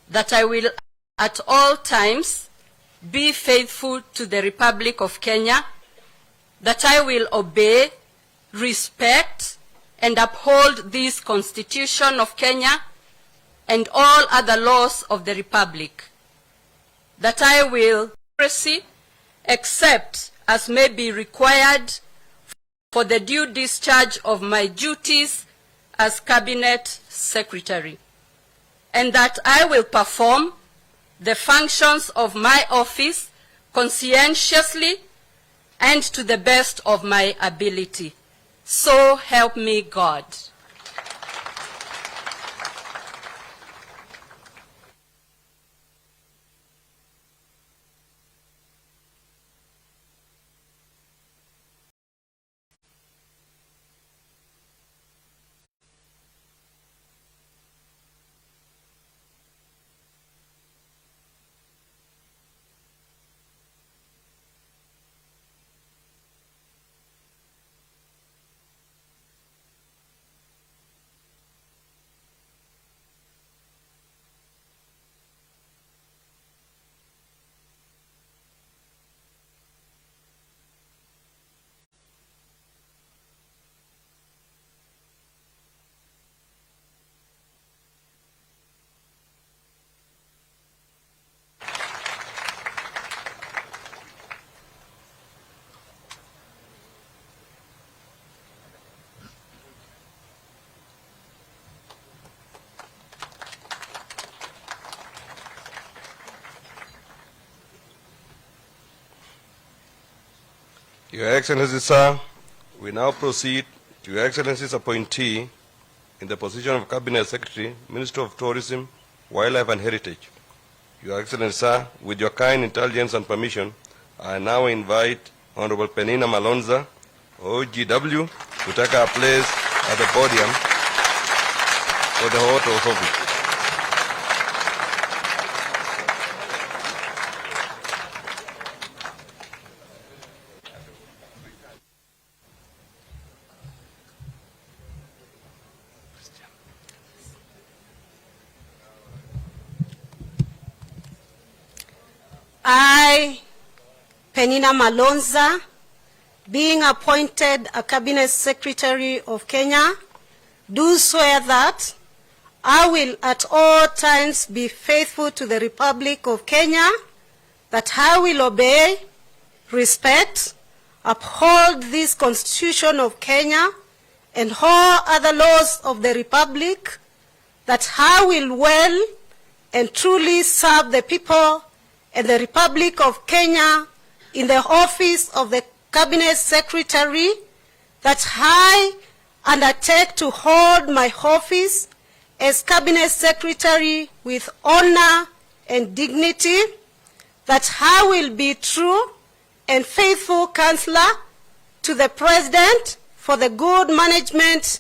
that I will at all times be faithful to the Republic of Kenya, that I will obey, respect, and uphold this Constitution of Kenya and all other laws of the Republic, that I will accept as may be required for the due discharge of my duties as Cabinet Secretary, and that I will perform the functions of my office conscientiously and to the best of my ability. So help me God. Your Excellency, sir, we now proceed to Your Excellency's appointee in the position of Cabinet Secretary, Minister of Tourism, Wildlife and Heritage. Your Excellency, sir, with your kind intelligence and permission, I now invite Honorable Penina Malonza, OGW, to take her place at the podium for the oath of office. I, Penina Malonza, being appointed a Cabinet Secretary of Kenya, do swear that I will at all times be faithful to the Republic of Kenya, that I will obey, respect, uphold this Constitution of Kenya and all other laws of the Republic, that I will well and truly serve the people and the Republic of Kenya in the office of the Cabinet Secretary, that I undertake to hold my office as Cabinet Secretary with honor and dignity, that I will be true and faithful counselor to the President for the good management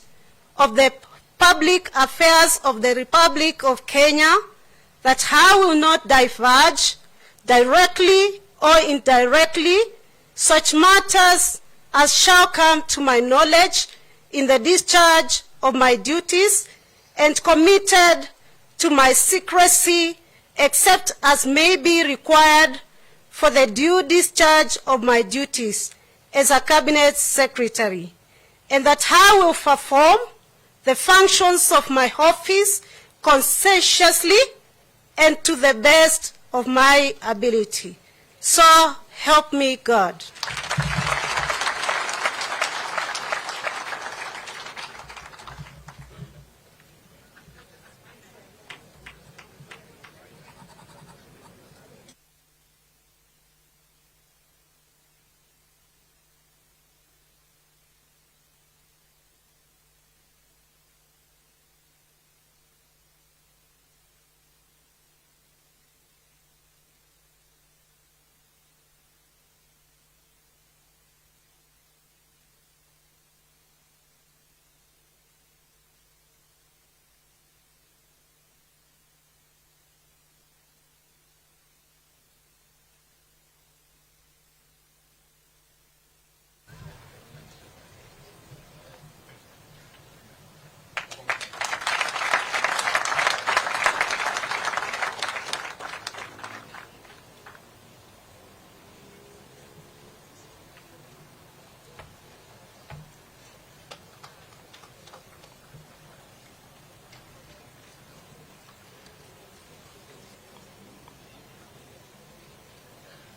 of the public affairs of the Republic of Kenya, that I will not diverge directly or indirectly such matters as shall come to my knowledge in the discharge of my duties, and committed to my secrecy except as may be required for the due discharge of my duties as a Cabinet Secretary, and that I will perform the functions of my office conscientiously and to the best of my ability. So help me God.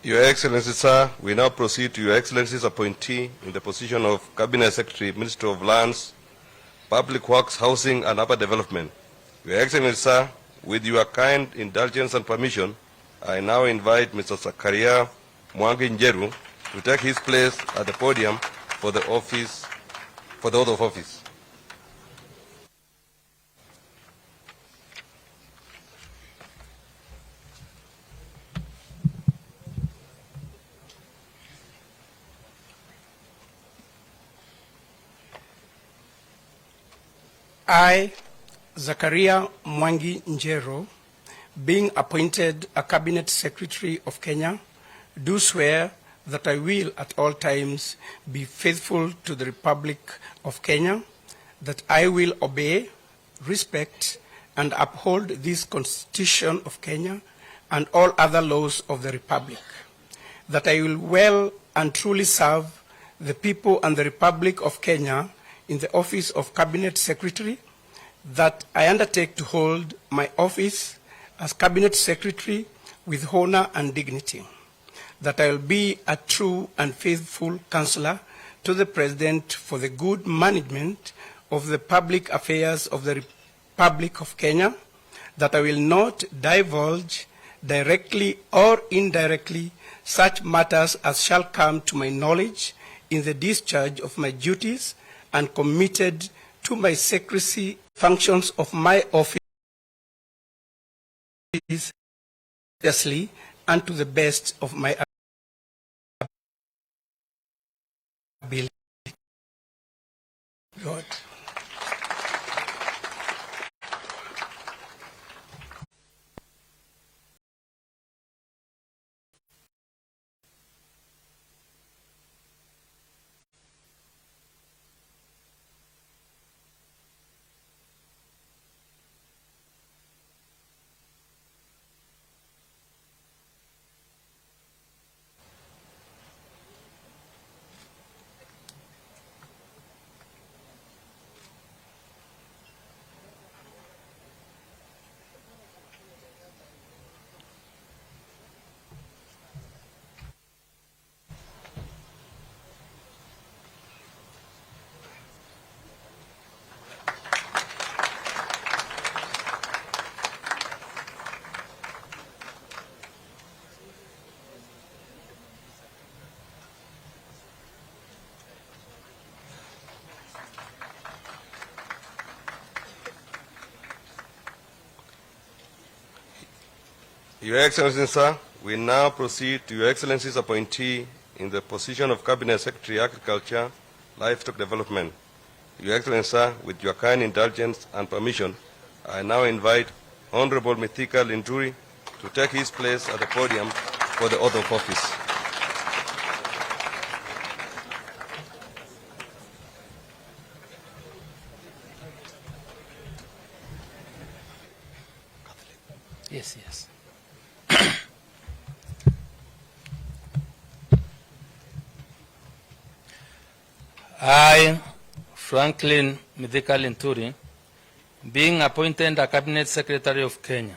Your Excellency, sir, we now proceed to Your Excellency's appointee in the position of Cabinet Secretary, Minister of Lands, Public Works, Housing and Urban Development. Your Excellency, sir, with your kind indulgence and permission, I now invite Mr. Zakaria Mwangi Njeru to take his place at the podium for the oath of office. I, Zakaria Mwangi Njeru, being appointed a Cabinet Secretary of Kenya, do swear that I will at all times be faithful to the Republic of Kenya, that I will obey, respect, and uphold this Constitution of Kenya and all other laws of the Republic, that I will well and truly serve the people and the Republic of Kenya in the office of Cabinet Secretary, that I undertake to hold my office as Cabinet Secretary with honor and dignity, that I will be a true and faithful counselor to the President for the good management of the public affairs of the Republic of Kenya, that I will not divulge directly or indirectly such matters as shall come to my knowledge in the discharge of my duties and committed to my secrecy functions of my office seriously and to the best of my ability. God. Your Excellency, sir, we now proceed to Your Excellency's appointee in the position of Cabinet Secretary, Agriculture, Livestock Development. Your Excellency, sir, with your kind indulgence and permission, I now invite Honorable Mithika Linturi to take his place at the podium for the oath of office. Yes. I, Franklin Mithika Linturi, being appointed a Cabinet Secretary of Kenya,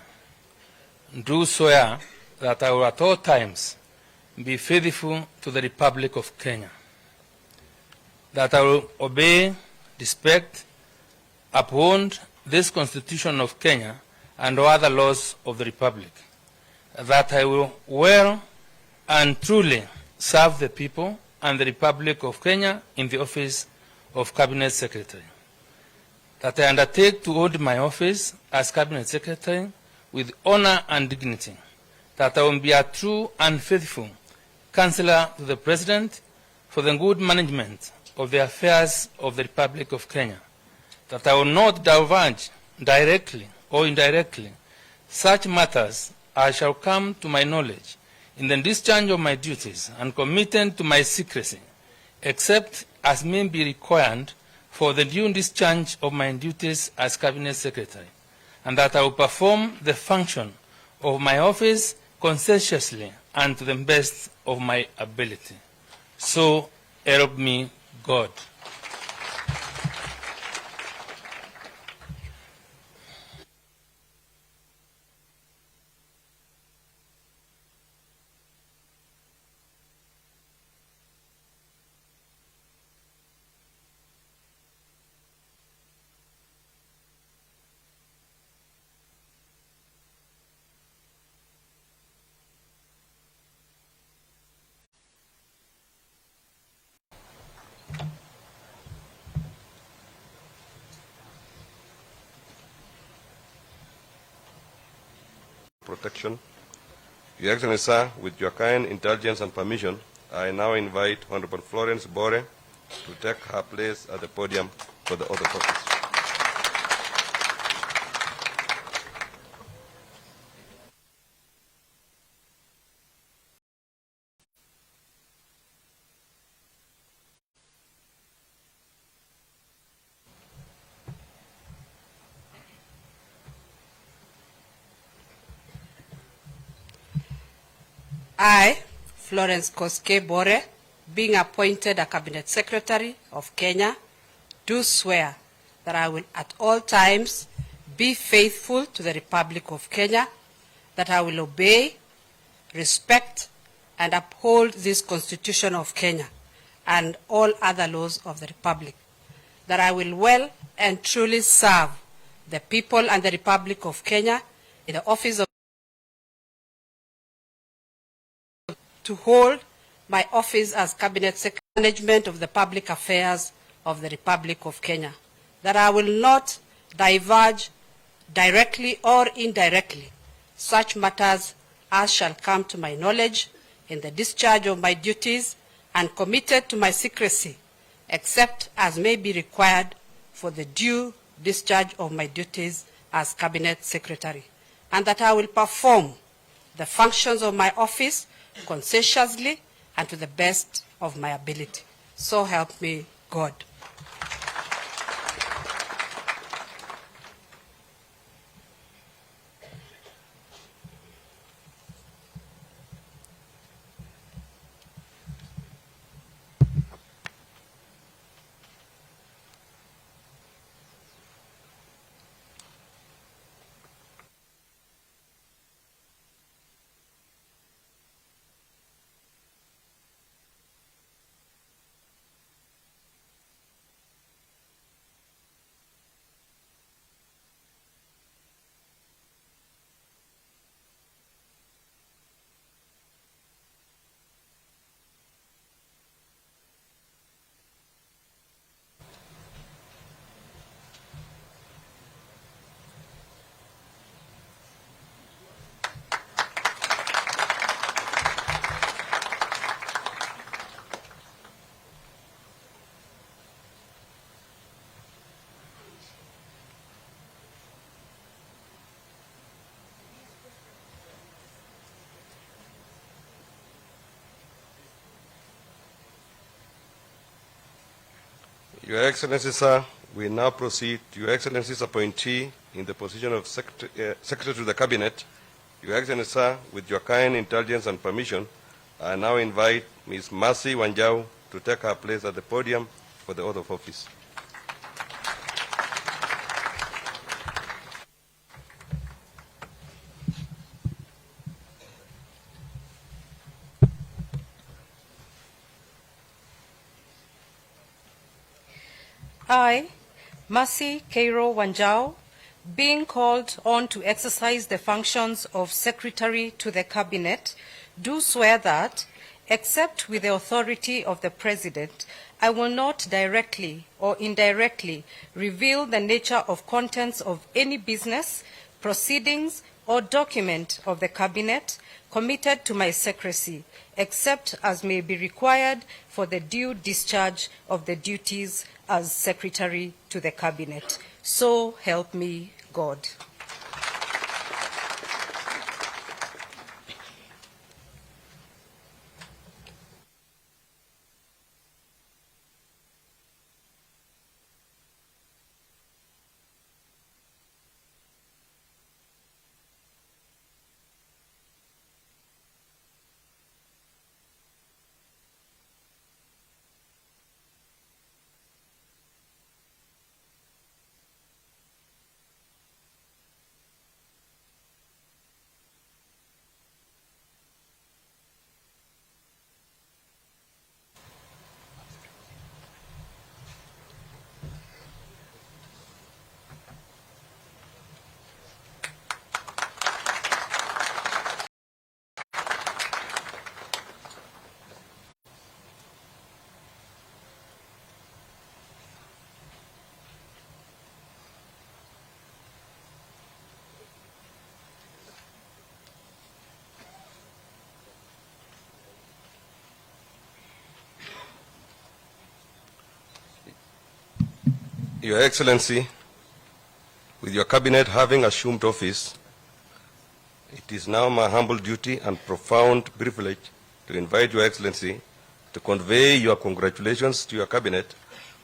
do swear that I will at all times be faithful to the Republic of Kenya, that I will obey, respect, uphold this Constitution of Kenya and all other laws of the Republic, that I will well and truly serve the people and the Republic of Kenya in the office of Cabinet Secretary, that I undertake to hold my office as Cabinet Secretary with honor and dignity, that I will be a true and faithful counselor to the President for the good management of the affairs of the Republic of Kenya, that I will not divulge directly or indirectly such matters as shall come to my knowledge in the discharge of my duties and committed to my secrecy, except as may be required for the due discharge of my duties as Cabinet Secretary, and that I will perform the function of my office conscientiously and to the best of my ability. So help me God. protection. Your Excellency, sir, with your kind indulgence and permission, I now invite Honorable Florence Bore to take her place at the podium for the oath of office. I, Florence Koske Bore, being appointed a Cabinet Secretary of Kenya, do swear that I will at all times be faithful to the Republic of Kenya, that I will obey, respect, and uphold this Constitution of Kenya and all other laws of the Republic, that I will well and truly serve the people and the Republic of Kenya in the office of to hold my office as Cabinet Secretary Management of the Public Affairs of the Republic of Kenya, that I will not diverge directly or indirectly such matters as shall come to my knowledge in the discharge of my duties, and committed to my secrecy, except as may be required for the due discharge of my duties as Cabinet Secretary, and that I will perform the functions of my office conscientiously and to the best of my ability. So help me God. Your Excellency, sir, we now proceed to Your Excellency's appointee in the position of Secretary to the Cabinet. Your Excellency, sir, with your kind indulgence and permission, I now invite Ms. Mercy Wanjau to take her place at the podium for the oath of office. I, Mercy Cairo Wanjau, being called on to exercise the functions of Secretary to the Cabinet, do swear that, except with the authority of the President, I will not directly or indirectly reveal the nature of contents of any business, proceedings, or document of the Cabinet committed to my secrecy, except as may be required for the due discharge of the duties as Secretary to the Cabinet. So help me God. Your Excellency, with your cabinet having assumed office, it is now my humble duty and profound privilege to invite Your Excellency to convey your congratulations to your cabinet,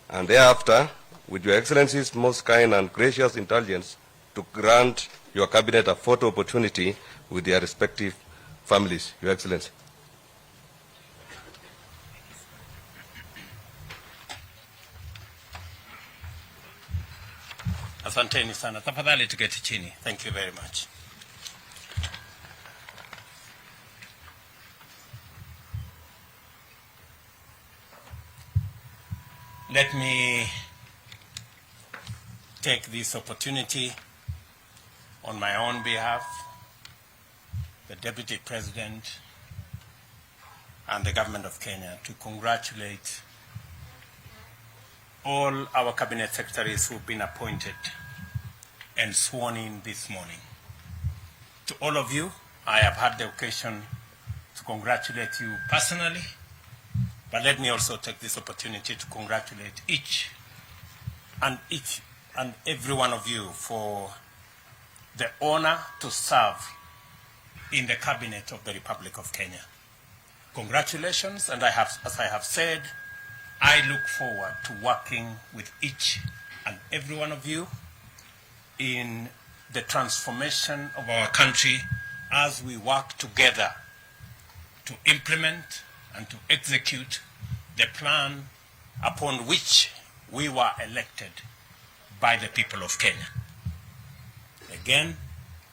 and thereafter, with Your Excellency's most kind and gracious indulgence, to grant your cabinet a photo opportunity with their respective families. Your Excellency. Asanteni sana. Tafadhali tuketi chini. Thank you very much. Let me take this opportunity on my own behalf, the Deputy President and the Government of Kenya, to congratulate all our Cabinet Secretaries who've been appointed and sworn in this morning. To all of you, I have had the occasion to congratulate you personally, but let me also take this opportunity to congratulate each and every one of you for the honor to serve in the Cabinet of the Republic of Kenya. Congratulations, and as I have said, I look forward to working with each and every one of you in the transformation of our country as we work together to implement and to execute the plan upon which we were elected by the people of Kenya. Again,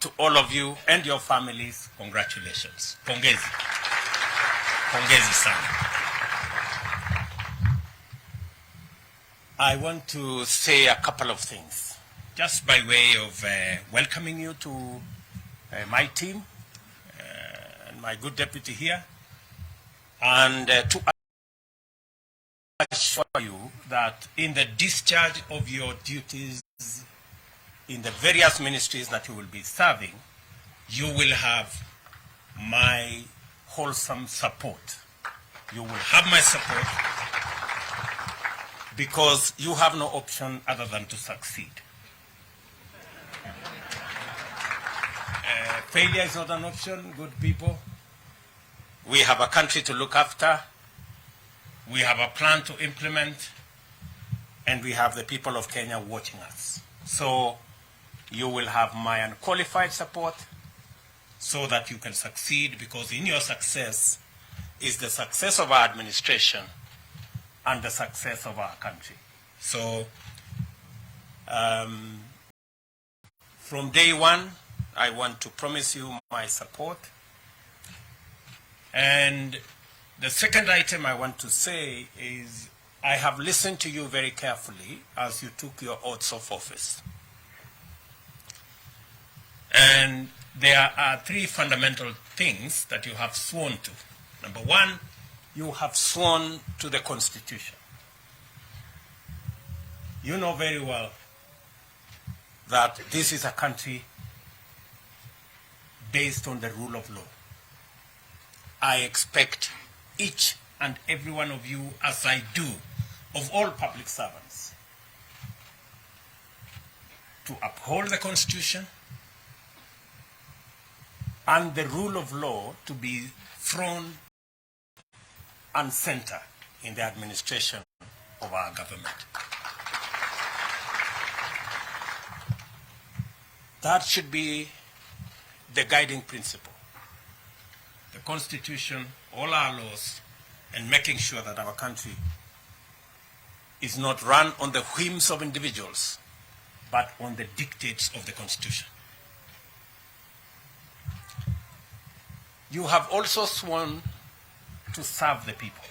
to all of you and your families, congratulations. Pongezi. Pongezi sana. I want to say a couple of things, just by way of welcoming you to my team and my good deputy here, and to assure you that in the discharge of your duties in the various ministries that you will be serving, you will have my wholesome support. You will have my support because you have no option other than to succeed. Failure is not an option, good people. We have a country to look after. We have a plan to implement. And we have the people of Kenya watching us. So you will have my unqualified support so that you can succeed, because in your success is the success of our administration and the success of our country. So from day one, I want to promise you my support. And the second item I want to say is I have listened to you very carefully as you took your oaths of office. And there are three fundamental things that you have sworn to. Number one, you have sworn to the Constitution. You know very well that this is a country based on the rule of law. I expect each and every one of you, as I do of all public servants, to uphold the Constitution and the rule of law to be front and center in the administration of our government. That should be the guiding principle. The Constitution, all our laws, and making sure that our country is not run on the whims of individuals, but on the dictates of the Constitution. You have also sworn to serve the people.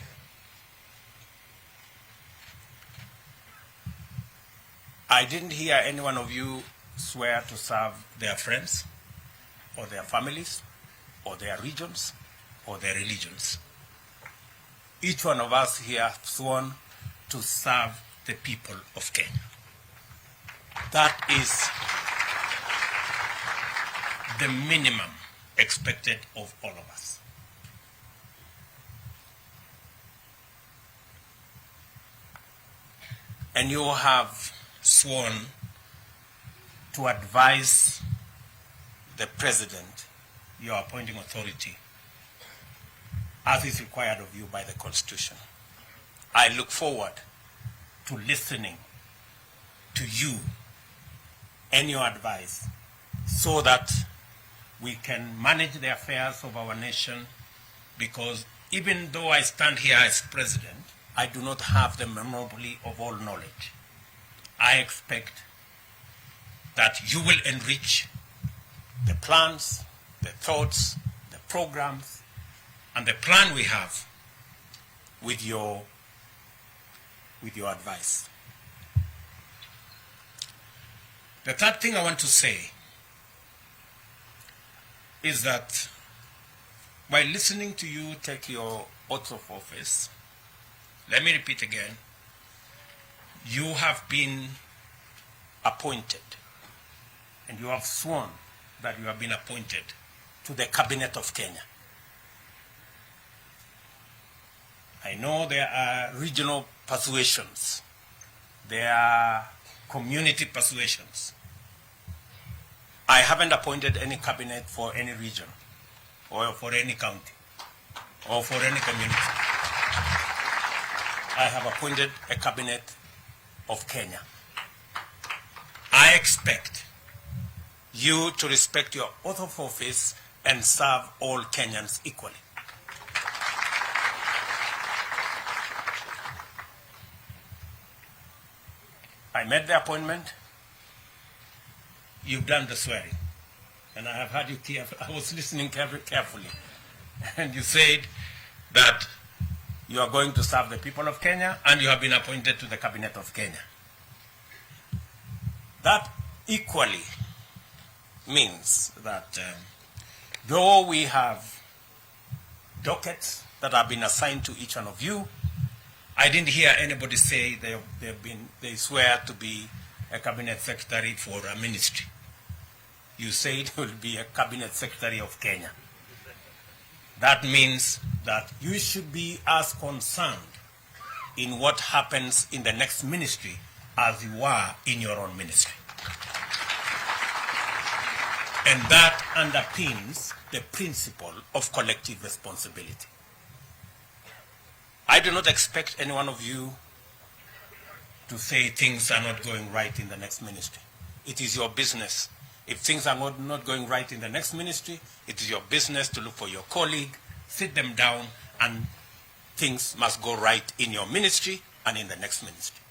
I didn't hear any one of you swear to serve their friends or their families or their regions or their religions. Each one of us here has sworn to serve the people of Kenya. That is the minimum expected of all of us. And you have sworn to advise the President, your appointing authority, as is required of you by the Constitution. I look forward to listening to you and your advice so that we can manage the affairs of our nation, because even though I stand here as President, I do not have the monopoly of all knowledge. I expect that you will enrich the plans, the thoughts, the programs, and the plan we have with your advice. The third thing I want to say is that by listening to you take your oath of office, let me repeat again, you have been appointed and you have sworn that you have been appointed to the Cabinet of Kenya. I know there are regional persuasions, there are community persuasions. I haven't appointed any cabinet for any region or for any county or for any community. I have appointed a cabinet of Kenya. I expect you to respect your oath of office and serve all Kenyans equally. I made the appointment. You've done the swearing. And I have heard you carefully. I was listening carefully. And you said that you are going to serve the people of Kenya and you have been appointed to the Cabinet of Kenya. That equally means that though we have dockets that have been assigned to each one of you, I didn't hear anybody say they swear to be a cabinet secretary for a ministry. You said it will be a cabinet secretary of Kenya. That means that you should be as concerned in what happens in the next ministry as you are in your own ministry. And that underpins the principle of collective responsibility. I do not expect any one of you to say things are not going right in the next ministry. It is your business. If things are not going right in the next ministry, it is your business to look for your colleague, sit them down, and things must go right in your ministry and in the next ministry.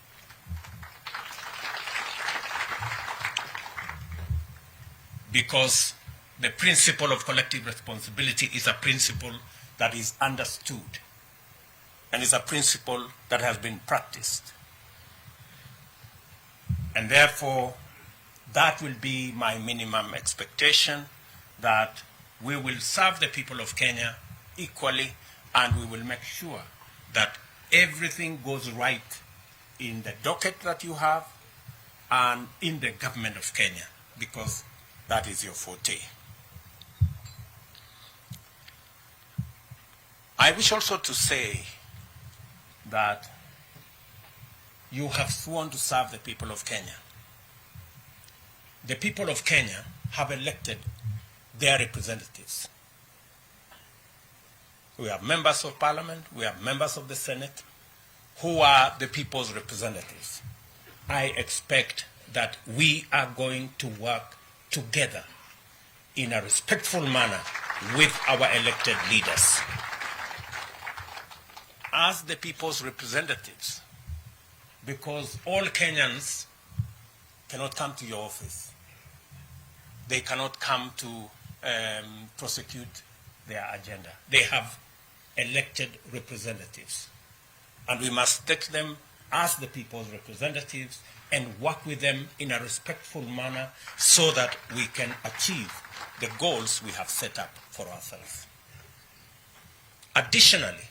Because the principle of collective responsibility is a principle that is understood and is a principle that has been practiced. And therefore, that will be my minimum expectation, that we will serve the people of Kenya equally, and we will make sure that everything goes right in the docket that you have and in the government of Kenya, because that is your forte. I wish also to say that you have sworn to serve the people of Kenya. The people of Kenya have elected their representatives. We have members of parliament, we have members of the Senate, who are the people's representatives. I expect that we are going to work together in a respectful manner with our elected leaders. As the people's representatives, because all Kenyans cannot come to your office. They cannot come to prosecute their agenda. They have elected representatives. And we must take them as the people's representatives and work with them in a respectful manner so that we can achieve the goals we have set up for ourselves. Additionally,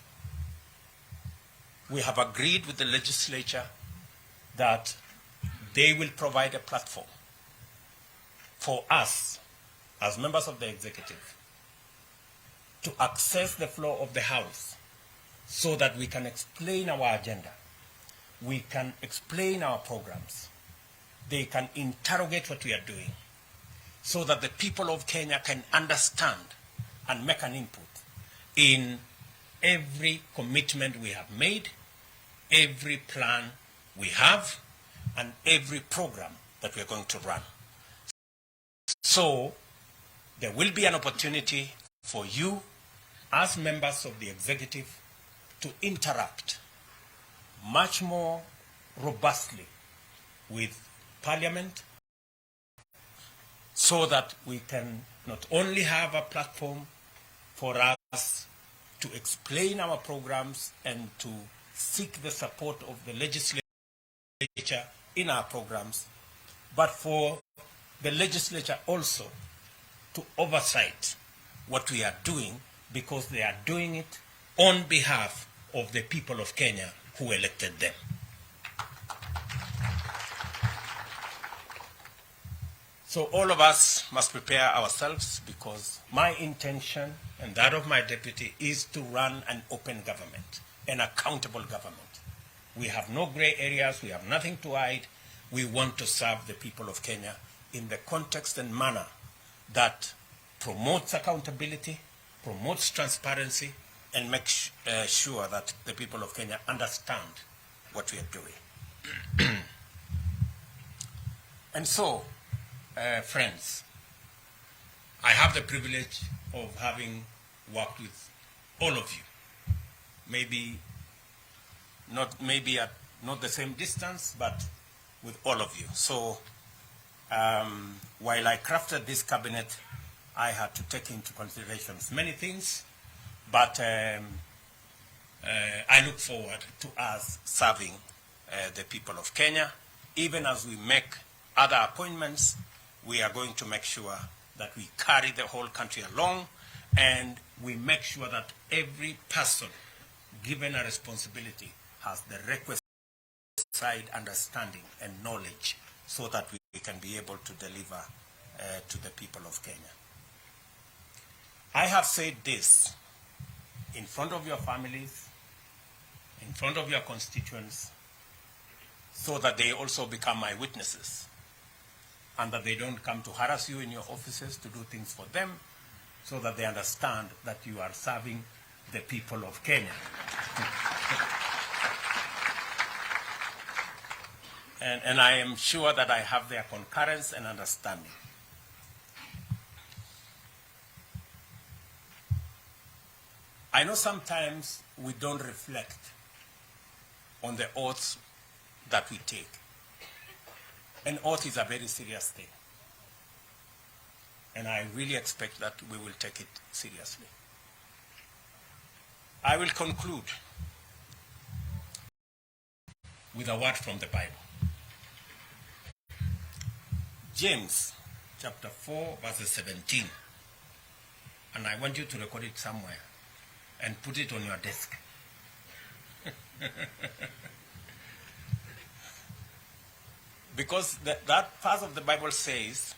we have agreed with the legislature that they will provide a platform for us, as members of the executive, to access the floor of the House so that we can explain our agenda, we can explain our programs, they can interrogate what we are doing so that the people of Kenya can understand and make an input in every commitment we have made, every plan we have, and every program that we're going to run. So there will be an opportunity for you as members of the executive to interact much more robustly with Parliament so that we can not only have a platform for us to explain our programs and to seek the support of the legislature in our programs, but for the legislature also to oversight what we are doing, because they are doing it on behalf of the people of Kenya who elected them. So all of us must prepare ourselves, because my intention and that of my deputy is to run an open government, an accountable government. We have no gray areas, we have nothing to hide. We want to serve the people of Kenya in the context and manner that promotes accountability, promotes transparency, and makes sure that the people of Kenya understand what we are doing. And so, friends, I have the privilege of having worked with all of you. Maybe at not the same distance, but with all of you. So while I crafted this cabinet, I had to take into consideration many things, but I look forward to us serving the people of Kenya. Even as we make other appointments, we are going to make sure that we carry the whole country along, and we make sure that every person given a responsibility has the requisite understanding and knowledge so that we can be able to deliver to the people of Kenya. I have said this in front of your families, in front of your constituents, so that they also become my witnesses, and that they don't come to harass you in your offices to do things for them, so that they understand that you are serving the people of Kenya. And I am sure that I have their concurrence and understanding. I know sometimes we don't reflect on the oaths that we take. An oath is a very serious thing. And I really expect that we will take it seriously. I will conclude with a word from the Bible. James chapter 4, verses 17. And I want you to record it somewhere and put it on your desk. Because that part of the Bible says,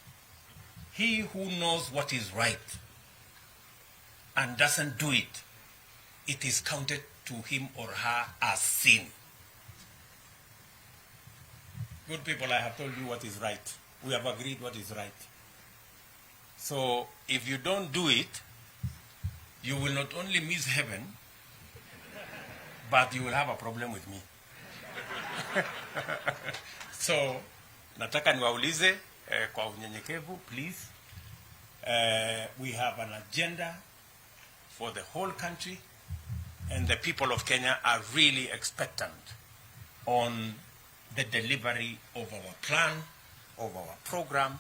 he who knows what is right and doesn't do it, it is counted to him or her as sin. Good people, I have told you what is right. We have agreed what is right. So if you don't do it, you will not only miss heaven, but you will have a problem with me. So nataka niwaulize kwa unyenyekevu, please. We have an agenda for the whole country, and the people of Kenya are really expectant on the delivery of our plan, of our program,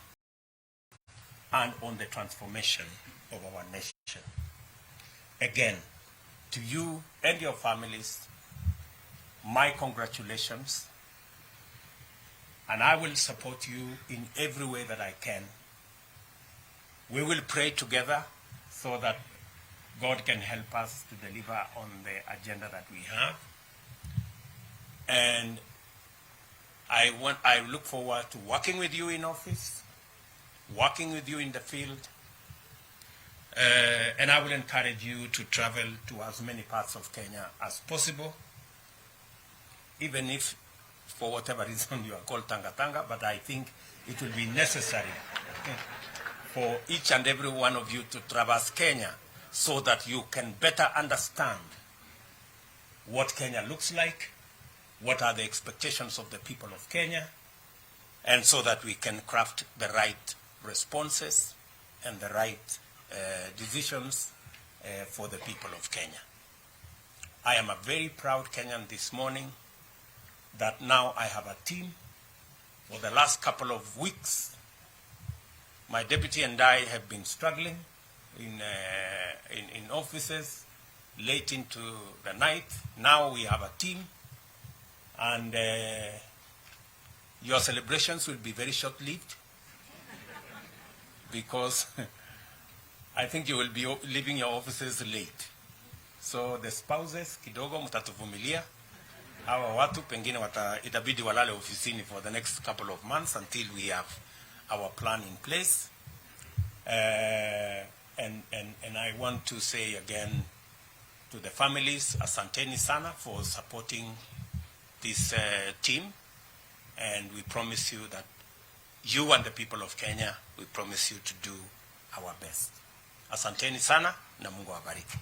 and on the transformation of our nation. Again, to you and your families, my congratulations, and I will support you in every way that I can. We will pray together so that God can help us to deliver on the agenda that we have. And I look forward to working with you in office, working with you in the field, and I will encourage you to travel to as many parts of Kenya as possible, even if for whatever reason you are called Tanga, but I think it will be necessary for each and every one of you to traverse Kenya so that you can better understand what Kenya looks like, what are the expectations of the people of Kenya, and so that we can craft the right responses and the right decisions for the people of Kenya. I am a very proud Kenyan this morning that now I have a team. For the last couple of weeks, my deputy and I have been struggling in offices late into the night. Now we have a team, and your celebrations will be very short-lived because I think you will be leaving your offices late. So the spouses, kidogo mtatuvumilia. Hawa watu pengine itabidi walale ofisini for the next couple of months until we have our plan in place. And I want to say again to the families, asanteni sana for supporting this team. And we promise you that you and the people of Kenya, we promise you to do our best. Asanteni sana na Mungu awabariki.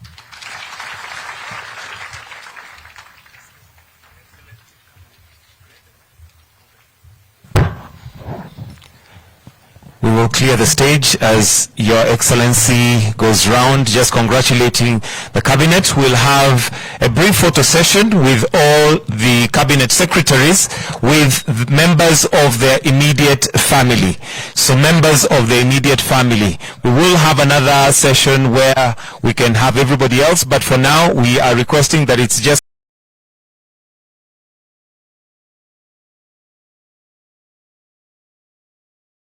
We will clear the stage as Your Excellency goes round, just congratulating the Cabinet. We'll have a brief photo session with all the Cabinet Secretaries, with members of their immediate family. So members of the immediate family. We will have another session where we can have everybody else, but for now we are requesting that it's just